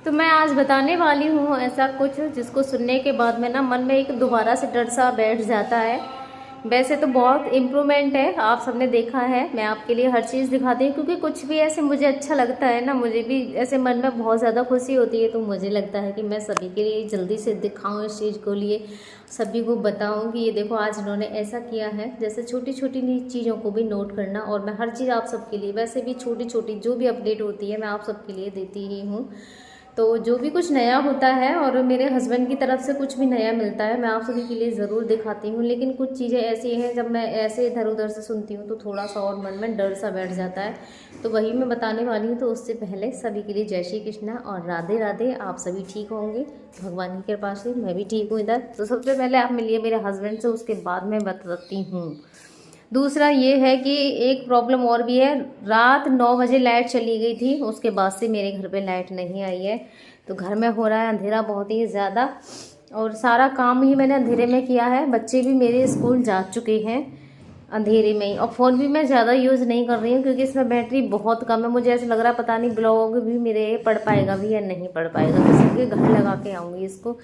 तो मैं आज बताने वाली हूँ ऐसा कुछ जिसको सुनने के बाद में ना मन में एक दोबारा से डर सा बैठ जाता है। वैसे तो बहुत इम्प्रूवमेंट है, आप सबने देखा है, मैं आपके लिए हर चीज़ दिखाती हूँ क्योंकि कुछ भी ऐसे मुझे अच्छा लगता है ना, मुझे भी ऐसे मन में बहुत ज़्यादा खुशी होती है। तो मुझे लगता है कि मैं सभी के लिए जल्दी से दिखाऊँ इस चीज़ को लिए, सभी को बताऊँ कि ये देखो आज इन्होंने ऐसा किया है। जैसे छोटी छोटी चीज़ों को भी नोट करना, और मैं हर चीज़ आप सबके लिए, वैसे भी छोटी छोटी जो भी अपडेट होती है मैं आप सबके लिए देती ही हूँ। तो जो भी कुछ नया होता है और मेरे हस्बैंड की तरफ से कुछ भी नया मिलता है मैं आप सभी के लिए ज़रूर दिखाती हूँ। लेकिन कुछ चीज़ें ऐसी हैं जब मैं ऐसे इधर उधर से सुनती हूँ तो थोड़ा सा और मन में डर सा बैठ जाता है, तो वही मैं बताने वाली हूँ। तो उससे पहले सभी के लिए जय श्री कृष्णा और राधे राधे। आप सभी ठीक होंगे भगवान की कृपा से, मैं भी ठीक हूँ इधर। तो सबसे पहले आप मिलिए मेरे हस्बैंड से, उसके बाद मैं बताती हूँ। दूसरा ये है कि एक प्रॉब्लम और भी है, रात 9 बजे लाइट चली गई थी, उसके बाद से मेरे घर पे लाइट नहीं आई है। तो घर में हो रहा है अंधेरा बहुत ही ज़्यादा, और सारा काम ही मैंने अंधेरे में किया है। बच्चे भी मेरे स्कूल जा चुके हैं अंधेरे में ही, और फ़ोन भी मैं ज़्यादा यूज़ नहीं कर रही हूँ क्योंकि इसमें बैटरी बहुत कम है। मुझे ऐसा लग रहा है पता नहीं ब्लॉग भी मेरे पढ़ पाएगा भी या नहीं पढ़ पाएगा, तो सबके घर लगा के आऊँगी इसको,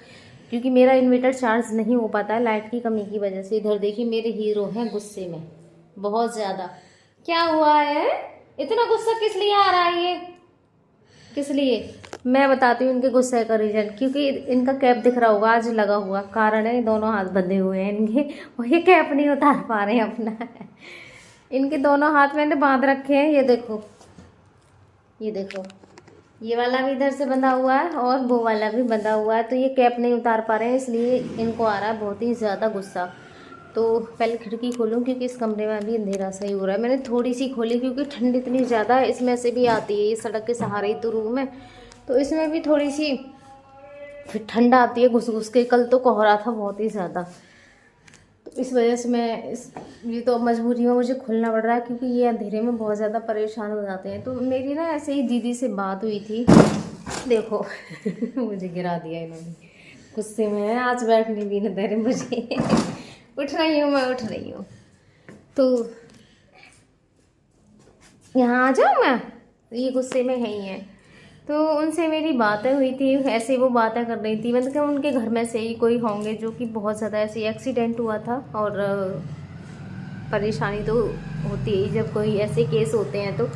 क्योंकि मेरा इन्वर्टर चार्ज नहीं हो पाता है लाइट की कमी की वजह से। इधर देखिए मेरे हीरो हैं गुस्से में बहुत ज़्यादा। क्या हुआ है, इतना गुस्सा किस लिए आ रहा है, ये किस लिए? मैं बताती हूँ इनके गुस्से का रीज़न। क्योंकि इनका कैप दिख रहा होगा आज लगा हुआ, कारण है दोनों हाथ बंधे हुए हैं इनके, और ये कैप नहीं उतार पा रहे हैं अपना। इनके दोनों हाथ मैंने बांध रखे हैं, ये देखो, ये देखो, ये वाला भी इधर से बंधा हुआ है और वो वाला भी बंधा हुआ है। तो ये कैप नहीं उतार पा रहे हैं, इसलिए इनको आ रहा है बहुत ही ज़्यादा गुस्सा। तो पहले खिड़की खोलूँ क्योंकि इस कमरे में अभी अंधेरा सही हो रहा है। मैंने थोड़ी सी खोली क्योंकि ठंड इतनी ज़्यादा है, इसमें से भी आती है, ये सड़क के सहारे ही तो रूम है, तो इसमें भी थोड़ी सी फिर ठंड आती है घुस घुस के। कल तो कोहरा था बहुत ही ज़्यादा, तो इस वजह से ये तो मजबूरी में मुझे खोलना पड़ रहा है क्योंकि ये अंधेरे में बहुत ज़्यादा परेशान हो जाते हैं। तो मेरी ना ऐसे ही दीदी से बात हुई थी, देखो मुझे गिरा दिया इन्होंने, गुस्से में है आज, बैठने भी न दे रहे मुझे। उठ रही हूँ, मैं उठ रही हूँ, तो यहाँ आ जाऊँ मैं, ये गुस्से में है ही है। तो उनसे मेरी बातें हुई थी, ऐसे वो बातें कर रही थी, मतलब उनके घर में से ही कोई होंगे जो कि बहुत ज़्यादा ऐसे एक्सीडेंट हुआ था। और परेशानी तो होती है जब कोई ऐसे केस होते हैं। तो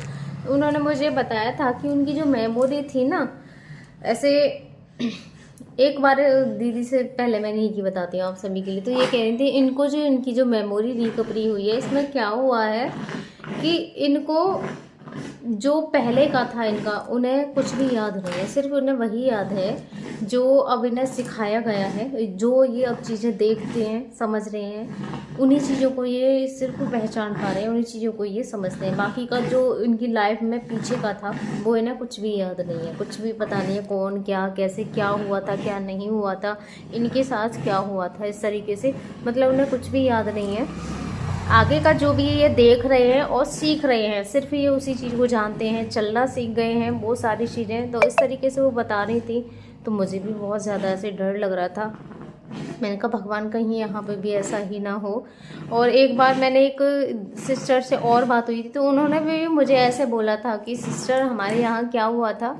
उन्होंने मुझे बताया था कि उनकी जो मेमोरी थी ना, ऐसे एक बार दीदी से पहले मैंने यही की बताती हूँ आप सभी के लिए। तो ये कह रही थी इनको जो इनकी जो मेमोरी रिकवरी हुई है, इसमें क्या हुआ है कि इनको जो पहले का था इनका, उन्हें कुछ भी याद नहीं है, सिर्फ उन्हें वही याद है जो अब इन्हें सिखाया गया है। जो ये अब चीज़ें देखते हैं, समझ रहे हैं, उन्हीं चीज़ों को ये सिर्फ पहचान पा रहे हैं, उन्हीं चीज़ों को ये समझते हैं। बाकी का जो इनकी लाइफ में पीछे का था वो इन्हें कुछ भी याद नहीं है, कुछ भी पता नहीं है कौन क्या कैसे क्या हुआ था, क्या नहीं हुआ था, इनके साथ क्या हुआ था, इस तरीके से मतलब उन्हें कुछ भी याद नहीं है। आगे का जो भी ये देख रहे हैं और सीख रहे हैं, सिर्फ ये उसी चीज़ को जानते हैं, चलना सीख गए हैं वो सारी चीज़ें। तो इस तरीके से वो बता रही थी, तो मुझे भी बहुत ज़्यादा ऐसे डर लग रहा था। मैंने कहा भगवान कहीं यहाँ पे भी ऐसा ही ना हो। और एक बार मैंने एक सिस्टर से और बात हुई थी, तो उन्होंने भी मुझे ऐसे बोला था कि सिस्टर हमारे यहाँ क्या हुआ था,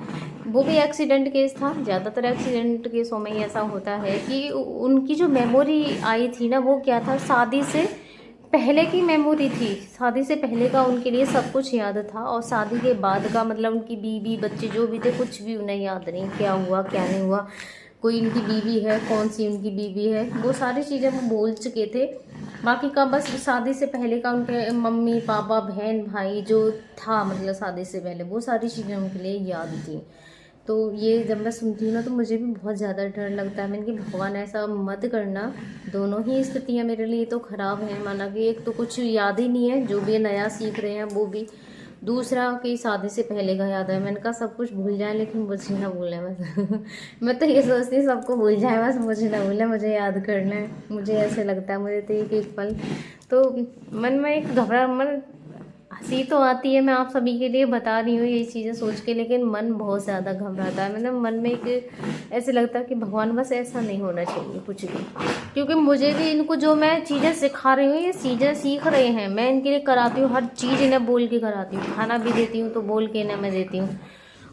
वो भी एक्सीडेंट केस था। ज़्यादातर एक्सीडेंट केसों में ही ऐसा होता है कि उनकी जो मेमोरी आई थी ना, वो क्या था, शादी से पहले की मेमोरी थी। शादी से पहले का उनके लिए सब कुछ याद था, और शादी के बाद का मतलब उनकी बीवी बच्चे जो भी थे कुछ भी उन्हें याद नहीं, क्या हुआ क्या नहीं हुआ, कोई इनकी बीवी है, कौन सी उनकी बीवी है, वो सारी चीज़ें वो बोल चुके थे। बाकी का बस शादी से पहले का उनके मम्मी पापा बहन भाई जो था, मतलब शादी से पहले वो सारी चीज़ें उनके लिए याद थी। तो ये जब मैं सुनती हूँ ना तो मुझे भी बहुत ज़्यादा डर लगता है। मैंने कि भगवान ऐसा मत करना। दोनों ही स्थितियाँ मेरे लिए तो ख़राब हैं, माना कि एक तो कुछ याद ही नहीं है, जो भी नया सीख रहे हैं वो भी, दूसरा कि शादी से पहले का याद है। मैंने कहा सब कुछ भूल जाए लेकिन मुझे ना भूलें बस। मैं तो ये सोचती हूँ सबको भूल जाए बस मुझे ना भूलें, मुझे याद करना है। मुझे ऐसे लगता है, मुझे तो एक एक पल तो मन में एक मन हंसी तो आती है, मैं आप सभी के लिए बता रही हूँ ये चीज़ें सोच के, लेकिन मन बहुत ज़्यादा घबराता है। मतलब मन में एक ऐसे लगता है कि भगवान बस ऐसा नहीं होना चाहिए कुछ भी, क्योंकि मुझे भी इनको जो मैं चीज़ें सिखा रही हूँ ये चीज़ें सीख रहे हैं, मैं इनके लिए कराती हूँ, हर चीज़ इन्हें बोल के कराती हूँ, खाना भी देती हूँ तो बोल के इन्हें मैं देती हूँ।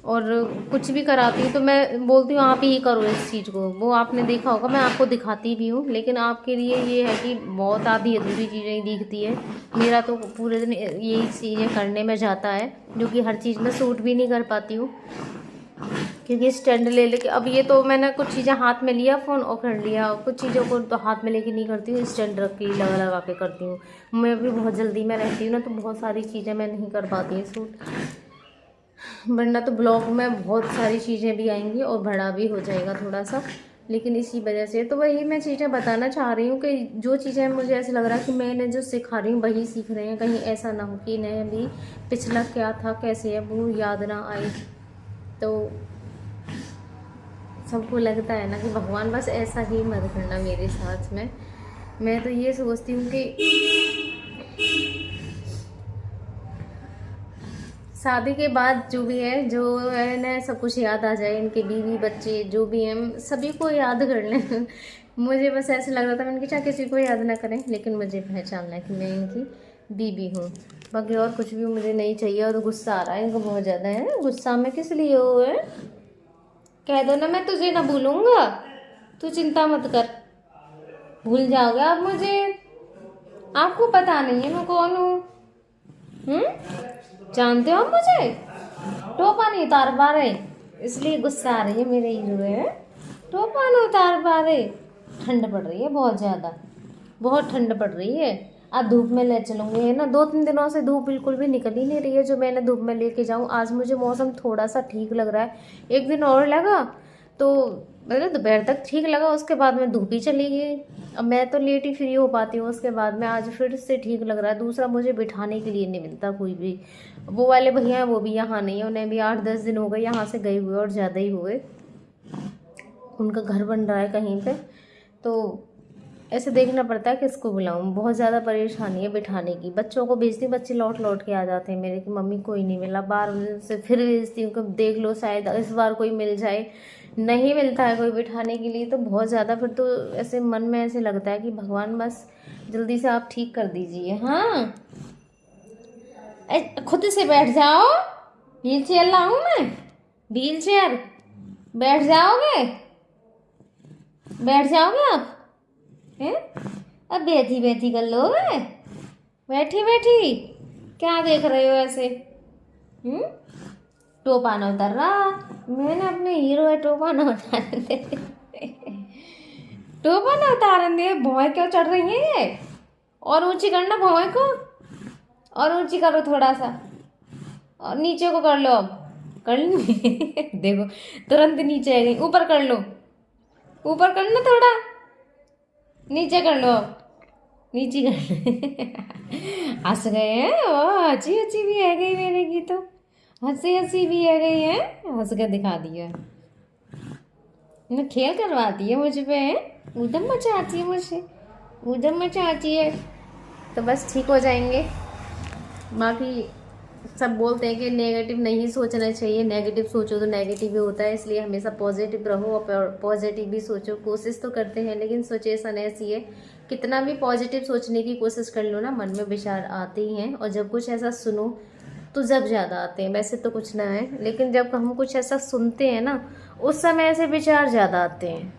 और कुछ भी कराती हूँ तो मैं बोलती हूँ आप ही करो इस चीज़ को। वो आपने देखा होगा, मैं आपको दिखाती भी हूँ, लेकिन आपके लिए ये है कि बहुत आधी अधूरी चीज़ें ही दिखती है। मेरा तो पूरे दिन यही चीज़ें करने में जाता है, जो कि हर चीज़ में सूट भी नहीं कर पाती हूँ, क्योंकि स्टैंड ले लेके अब ये तो मैंने कुछ चीज़ें हाथ में लिया फ़ोन और कर लिया, और कुछ चीज़ों को तो हाथ में लेके नहीं करती हूँ, स्टैंड रख के लगा लगा के करती हूँ। मैं भी बहुत जल्दी में रहती हूँ ना, तो बहुत सारी चीज़ें मैं नहीं कर पाती हूँ सूट, वरना तो ब्लॉग में बहुत सारी चीज़ें भी आएंगी और बड़ा भी हो जाएगा थोड़ा सा। लेकिन इसी वजह से तो वही मैं चीज़ें बताना चाह रही हूँ कि जो चीज़ें मुझे ऐसा लग रहा है कि मैंने जो सिखा रही हूँ वही सीख रहे हैं, कहीं ऐसा ना हो कि इन्हें भी पिछला क्या था कैसे है वो याद ना आए। तो सबको लगता है ना कि भगवान बस ऐसा ही मत करना मेरे साथ में। मैं तो ये सोचती हूँ कि शादी के बाद जो भी है, जो है ना, सब कुछ याद आ जाए, इनके बीवी बच्चे जो भी हैं सभी को याद कर लें। मुझे बस ऐसे लग रहा था मैंने कि चाहे किसी को याद ना करें, लेकिन मुझे पहचानना है कि मैं इनकी बीवी हूँ, बाकी और कुछ भी मुझे नहीं चाहिए। और गुस्सा आ रहा है इनको बहुत ज़्यादा है। गुस्सा में किस लिए हो है? कह दो ना मैं तुझे ना भूलूंगा, तू चिंता मत कर, भूल जाओगे आप मुझे। आपको पता नहीं है मैं कौन हूँ? जानते हो आप मुझे? टोपा नहीं उतार पा रहे, इसलिए गुस्सा आ रही है मेरे हीरो है। टोपा नहीं उतार पा रहे, ठंड पड़ रही है बहुत ज़्यादा, बहुत ठंड पड़ रही है। आज धूप में ले चलूँगी, है ना, 2-3 दिनों से धूप बिल्कुल भी निकल ही नहीं रही है जो मैंने धूप में लेके जाऊँ। आज मुझे मौसम थोड़ा सा ठीक लग रहा है, एक दिन और लगा तो मतलब दोपहर तक ठीक लगा, उसके बाद में धूप ही चली गई। अब मैं तो लेट ही फ्री हो पाती हूँ उसके बाद में। आज फिर से ठीक लग रहा है। दूसरा मुझे बिठाने के लिए नहीं मिलता कोई भी, वो वाले भैया हैं वो भी यहाँ नहीं है, उन्हें भी 8-10 दिन हो गए यहाँ से गए हुए और ज़्यादा ही हुए। उनका घर बन रहा है कहीं पे, तो ऐसे देखना पड़ता है किसको बुलाऊं। बहुत ज़्यादा परेशानी है बिठाने की। बच्चों को भेजती हूँ, बच्चे लौट लौट के आ जाते हैं मेरे कि मम्मी कोई नहीं मिला। बार से फिर भेजती हूँ कि देख लो शायद इस बार कोई मिल जाए, नहीं मिलता है कोई बिठाने के लिए। तो बहुत ज़्यादा फिर तो ऐसे मन में ऐसे लगता है कि भगवान बस जल्दी से आप ठीक कर दीजिए। हाँ खुद से बैठ जाओ, व्हील चेयर लाऊं मैं? व्हील चेयर बैठ जाओगे? बैठ जाओगे आप हैं? अब बैठी बैठी कर लोगे? बैठी बैठी क्या देख रहे हो ऐसे? टोपा ना उतर रहा, मैंने अपने हीरो है टोपा ना उतारने दे। टोपा ना उतारने दे, भौएं क्यों चढ़ रही है ये? और ऊंची करना भौएं को, और ऊंची करो थोड़ा सा, और नीचे को कर लो। अब कर ली। देखो तुरंत नीचे आ गई। ऊपर कर लो, ऊपर करना थोड़ा, नीचे कर लो, नीचे कर। हंस गए हैं ओ, अच्छी अच्छी भी है गई मेरे की तो, हंसी हंसी भी है गई है, हंस के दिखा दिया ना, खेल करवाती है मुझ पे, उधम मचाती है मुझसे, उधम मचाती है। तो बस ठीक हो जाएंगे। बाकी सब बोलते हैं कि नेगेटिव नहीं सोचना चाहिए, नेगेटिव सोचो तो नेगेटिव ही होता है, इसलिए हमेशा पॉजिटिव रहो और पॉजिटिव भी सोचो। कोशिश तो करते हैं, लेकिन सिचुएशन ऐसी है, कितना भी पॉजिटिव सोचने की कोशिश कर लो ना, मन में विचार आते ही हैं। और जब कुछ ऐसा सुनो तो जब ज़्यादा आते हैं, वैसे तो कुछ ना है, लेकिन जब हम कुछ ऐसा सुनते हैं ना उस समय ऐसे विचार ज़्यादा आते हैं।